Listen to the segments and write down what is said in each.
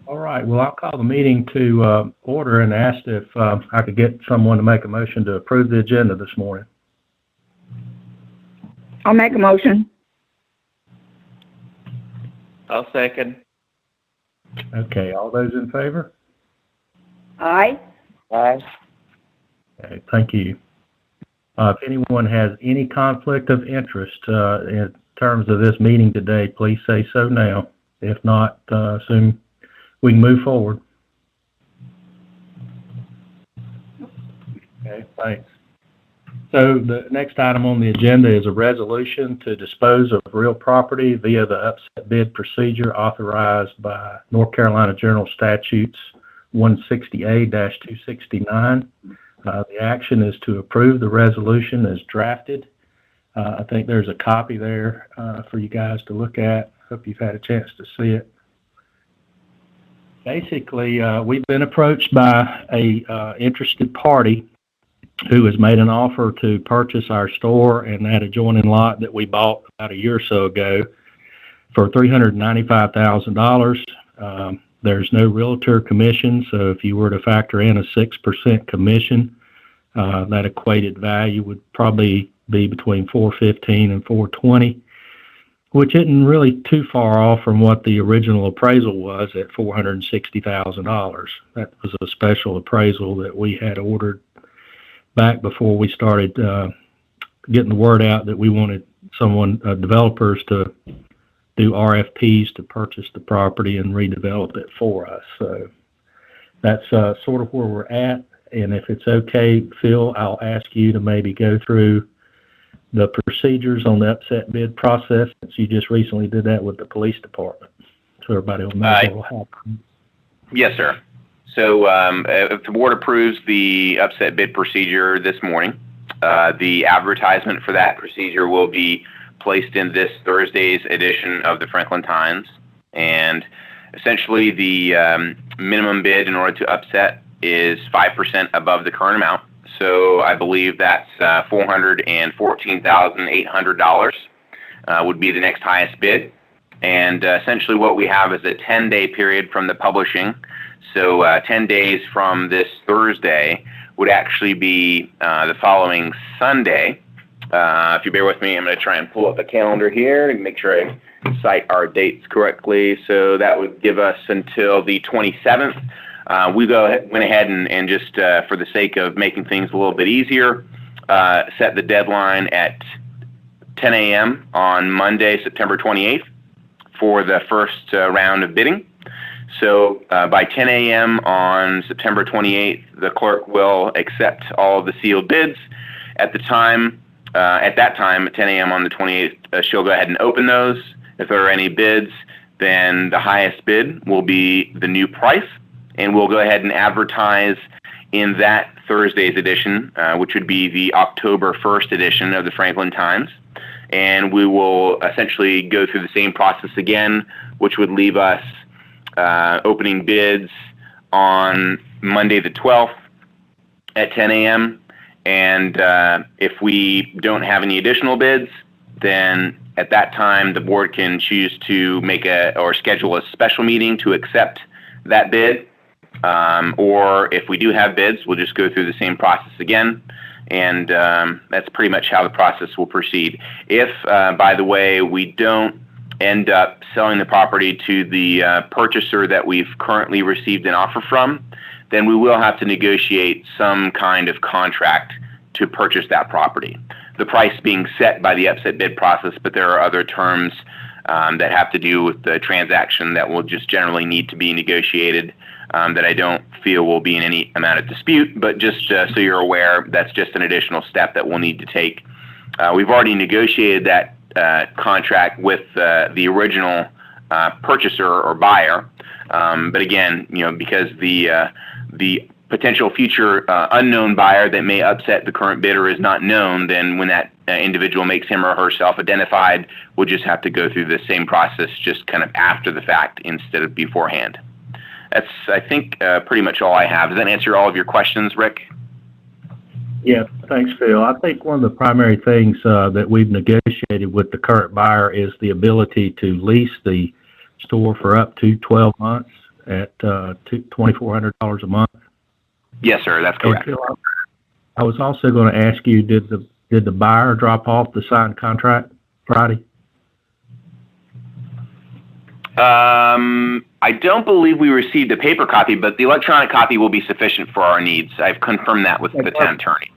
All right. Well, I'll call the meeting to order and ask if I could get someone to make a motion to approve the agenda this morning. I'll make a motion. I'll second. Okay. All those in favor? Aye. Aye. Okay. Thank you. If anyone has any conflict of interest in terms of this meeting today, please say so now. If not, soon we can move forward. Okay, thanks. So the next item on the agenda is a resolution to dispose of real property via the upset bid procedure authorized by North Carolina General Statutes 160A-269. The action is to approve the resolution as drafted. I think there's a copy there for you guys to look at. Hope you've had a chance to see it. Basically, we've been approached by a interested party who has made an offer to purchase our store and that adjoining lot that we bought about a year or so ago for $395,000. There's no realtor commission, so if you were to factor in a 6% commission, that equated value would probably be between $415,000 and $420,000, which isn't really too far off from what the original appraisal was at $460,000. That was a special appraisal that we had ordered back before we started getting the word out that we wanted developers to do RFPs to purchase the property and redevelop it for us. So that's sort of where we're at. And if it's okay, Phil, I'll ask you to maybe go through the procedures on the upset bid process, since you just recently did that with the police department, so everybody will know what will happen. Yes, sir. So if the board approves the upset bid procedure this morning, the advertisement for that procedure will be placed in this Thursday's edition of the Franklin Times. And essentially the minimum bid in order to upset is 5% above the current amount. So I believe that's $414,800 would be the next highest bid. And essentially what we have is a 10-day period from the publishing. So 10 days from this Thursday would actually be the following Sunday. If you bear with me, I'm going to try and pull up the calendar here and make sure I cite our dates correctly. So that would give us until the 27th. We went ahead and just, for the sake of making things a little bit easier, set the deadline at 10 a.m. on Monday, September 28th for the first round of bidding. So by 10 a.m. on September 28th, the clerk will accept all of the sealed bids. At that time, at 10 a.m. on the 28th, she'll go ahead and open those. If there are any bids, then the highest bid will be the new price. And we'll go ahead and advertise in that Thursday's edition, which would be the October 1st edition of the Franklin Times. And we will essentially go through the same process again, which would leave us opening bids on Monday the 12th at 10 a.m. And if we don't have any additional bids, then at that time the board can choose to make or schedule a special meeting to accept that bid. Or if we do have bids, we'll just go through the same process again. And that's pretty much how the process will proceed. If, by the way, we don't end up selling the property to the purchaser that we've currently received an offer from, then we will have to negotiate some kind of contract to purchase that property. The price being set by the upset bid process, but there are other terms that have to do with the transaction that will just generally need to be negotiated that I don't feel will be in any amount of dispute, but just so you're aware, that's just an additional step that we'll need to take. We've already negotiated that contract with the original purchaser or buyer, but again, because the potential future unknown buyer that may upset the current bidder is not known, then when that individual makes him or herself identified, we'll just have to go through the same process just kind of after the fact instead of beforehand. That's, I think, pretty much all I have. Does that answer all of your questions, Rick? Yeah, thanks, Phil. I think one of the primary things that we've negotiated with the current buyer is the ability to lease the store for up to 12 months. at $2,400 a month. Yes, sir. That's correct. And Phil, I was also going to ask you, did the buyer drop off the signed contract Friday? I don't believe we received a paper copy, but the electronic copy will be sufficient for our needs. I've confirmed that with the town attorney.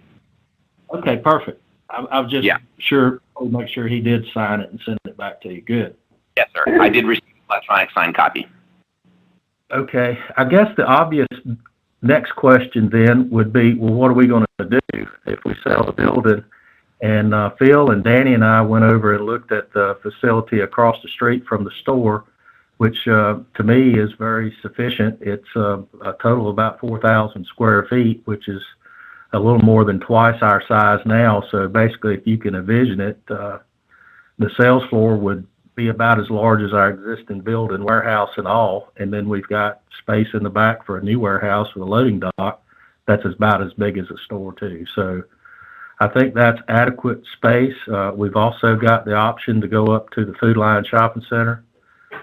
Okay, perfect. I was just Yeah. sure, make sure he did sign it and send it back to you. Good. Yes, sir. I did receive an electronic signed copy. Okay, I guess the obvious next question then would be, well, what are we going to do if we sell the building? And Phil and Danny and I went over and looked at the facility across the street from the store, which to me is very sufficient. It's a total of about 4,000 square feet, which is a little more than twice our size now. So basically, if you can envision it, the sales floor would be about as large as our existing building, warehouse and all. And then we've got space in the back for a new warehouse with a loading dock. That's about as big as a store too. So I think that's adequate space. We've also got the option to go up to the Food Lion Shopping Center.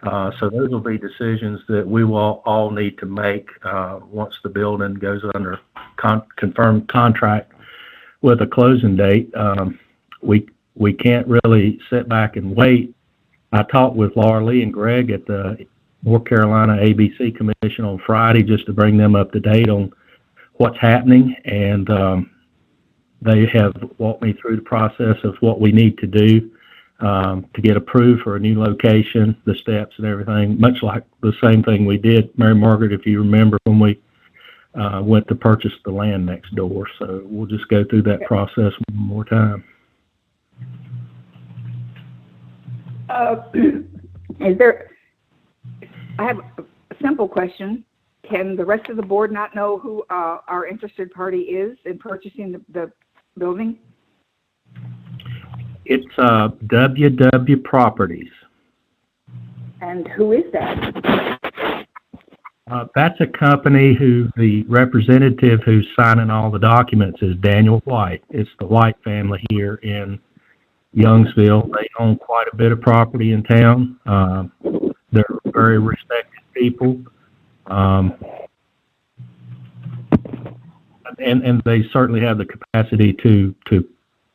So those will be decisions that we will all need to make once the building goes under confirmed contract with a closing date. We can't really sit back and wait. I talked with Laura Lee and Greg at the North Carolina ABC Commission on Friday just to bring them up to date on what's happening, and they have walked me through the process of what we need to do to get approved for a new location, the steps and everything, much like the same thing we did, Mary Margaret, if you remember, when we went to purchase the land next door. So we'll just go through that process one more time. I have a simple question. Can the rest of the board not know who our interested party is in purchasing the building? It's WW Properties. And who is that? That's a company who the representative who's signing all the documents is Daniel White. It's the White family here in Youngsville. They own quite a bit of property in town. They're very respected people. And they certainly have the capacity to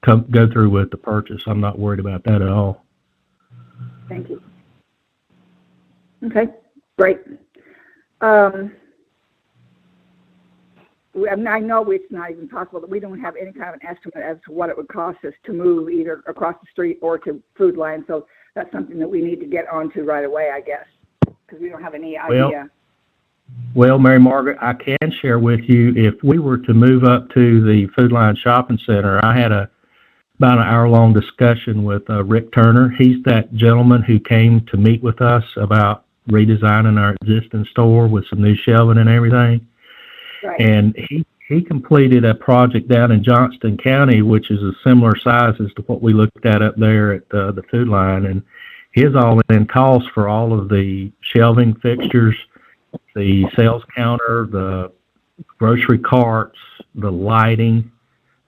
go through with the purchase. I'm not worried about that at all. Thank you. Okay, great. I know it's not even possible that we don't have any kind of an estimate as to what it would cost us to move either across the street or to Food Lion. So that's something that we need to get onto right away, I guess, because we don't have any idea. Well, Mary Margaret, I can share with you, if we were to move up to the Food Lion Shopping Center, I had about an hour-long discussion with Rick Turner. He's that gentleman who came to meet with us about redesigning our existing store with some new shelving and everything. Right. And he completed a project down in Johnston County, which is a similar size as to what we looked at up there at the Food Lion. And his all-in cost for all of the shelving fixtures, the sales counter, the grocery carts, the lighting,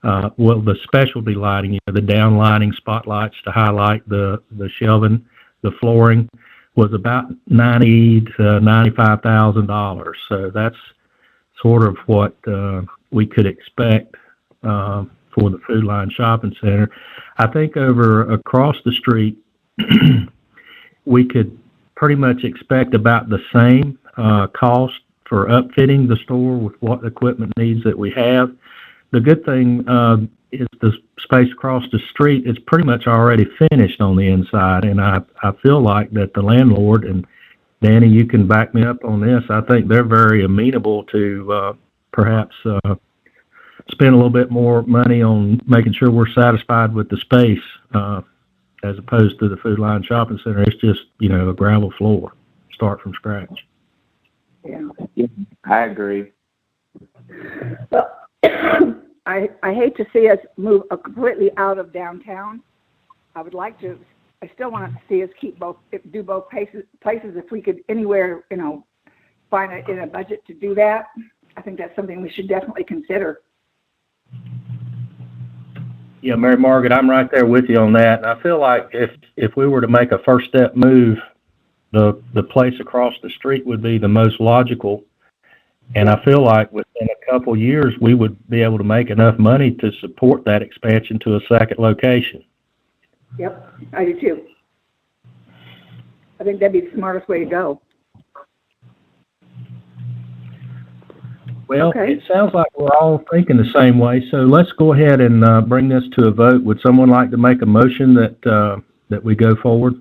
the specialty lighting, the down lighting spotlights to highlight the shelving, the flooring, was about $90,000 to $95,000. So that's sort of what we could expect for the Food Lion Shopping Center. I think across the street, we could pretty much expect about the same cost for upfitting the store with what equipment needs that we have. The good thing is the space across the street is pretty much already finished on the inside, and I feel like that the landlord, and Danny, you can back me up on this, I think they're very amenable to perhaps spend a little bit more money on making sure we're satisfied with the space as opposed to the Food Lion Shopping Center. It's just, a gravel floor, start from scratch. Yeah, I agree. well, I hate to see us move completely out of downtown. I still want to see us do both places if we could anywhere, find it in a budget to do that. I think that's something we should definitely consider. Yeah, Mary Margaret, I'm right there with you on that. And I feel like if we were to make a first step move the place across the street would be the most logical. And I feel like within a couple years, we would be able to make enough money to support that expansion to a second location. Yep, I do too. I think that'd be the smartest way to go. Well, Okay. it sounds like we're all thinking the same way, so let's go ahead and bring this to a vote. Would someone like to make a motion that we go forward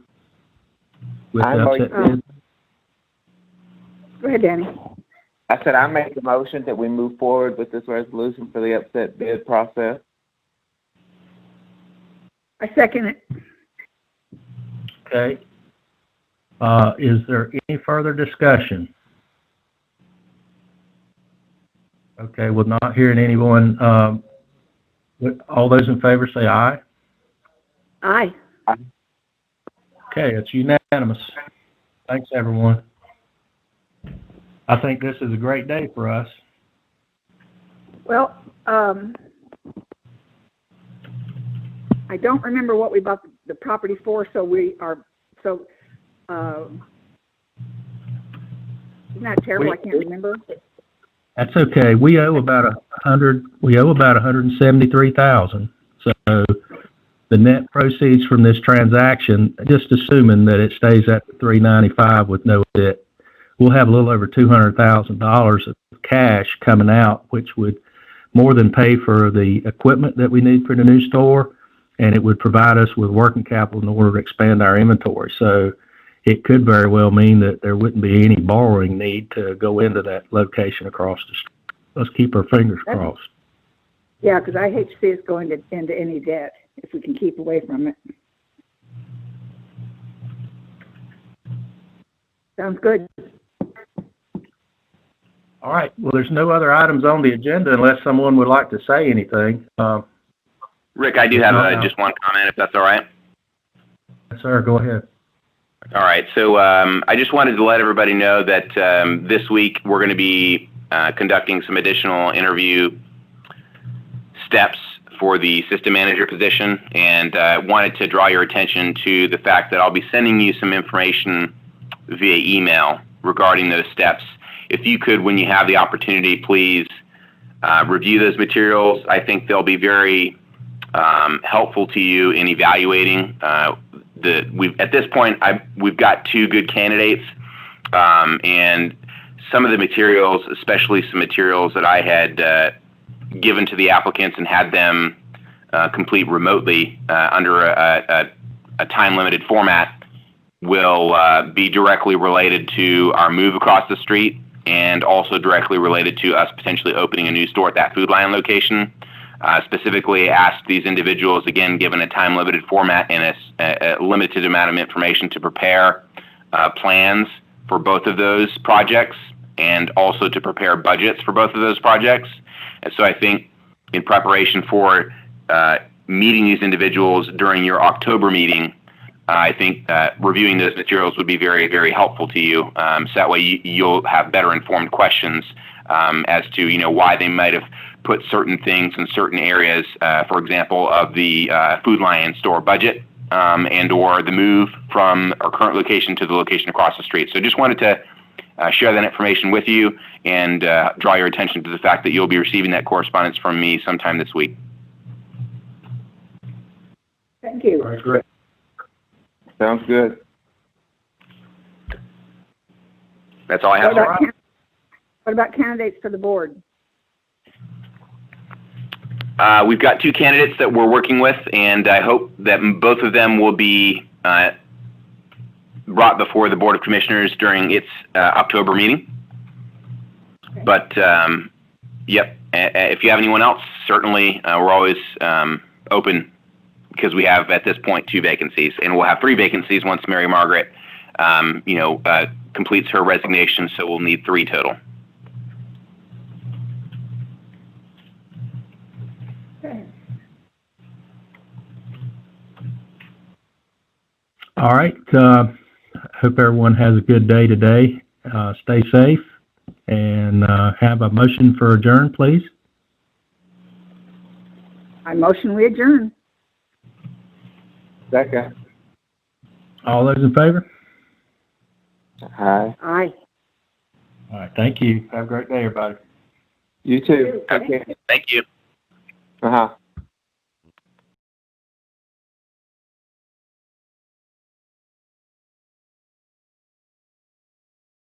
with I the make- upset bid? Go ahead, Danny. I said I make a motion that we move forward with this resolution for the upset bid process. I second it. Okay. Is there any further discussion? Okay, with not hearing anyone, all those in favor say aye. Aye. Okay, it's unanimous. Thanks, everyone. I think this is a great day for us. Well, I don't remember what we bought the property for, so isn't that terrible? I can't remember. That's okay. We owe about $173,000. So the net proceeds from this transaction, just assuming that it stays at the $395 with no debt, we'll have a little over $200,000 of cash coming out, which would more than pay for the equipment that we need for the new store, and it would provide us with working capital in order to expand our inventory. So it could very well mean that there wouldn't be any borrowing need to go into that location across the street. Let's keep our fingers crossed. Yeah, because I hate to see us going into any debt if we can keep away from it. Sounds good. All right. Well, there's no other items on the agenda unless someone would like to say anything. Rick, I do have just one comment, if that's all right. Sir, go ahead. All right. So I just wanted to let everybody know that this week we're going to be conducting some additional interview steps for the system manager position, and wanted to draw your attention to the fact that I'll be sending you some information via email regarding those steps. If you could, when you have the opportunity, please review those materials. I think they'll be very helpful to you in evaluating. At this point, we've got two good candidates, and some of the materials, especially some materials that I had given to the applicants and had them complete remotely under a time-limited format, will be directly related to our move across the street and also directly related to us potentially opening a new store at that Food Lion location. Specifically asked these individuals, again, given a time-limited format and a limited amount of information, to prepare plans for both of those projects and also to prepare budgets for both of those projects. And so I think in preparation for meeting these individuals during your October meeting, I think reviewing those materials would be very, very helpful to you. So that way you'll have better informed questions as to why they might have put certain things in certain areas, for example, of the Food Lion store budget and or the move from our current location to the location across the street. So just wanted to share that information with you and draw your attention to the fact that you'll be receiving that correspondence from me sometime this week. Thank you. All right, great. Sounds good. That's all I have. What about candidates for the board? We've got two candidates that we're working with, and I hope that both of them will be brought before the Board of Commissioners during its October meeting. Okay. But, yep, if you have anyone else, certainly we're always open, because we have, at this point, 2 vacancies, and we'll have 3 vacancies once Mary Margaret, completes her resignation, so we'll need 3 total. Okay. All right. Hope everyone has a good day today. Stay safe, and have a motion for adjourn, please. I motion we adjourn. Second. All those in favor? Aye. Aye. All right, thank you. Have a great day, everybody. You too. Thank you. Okay. Thank you. Uh-huh.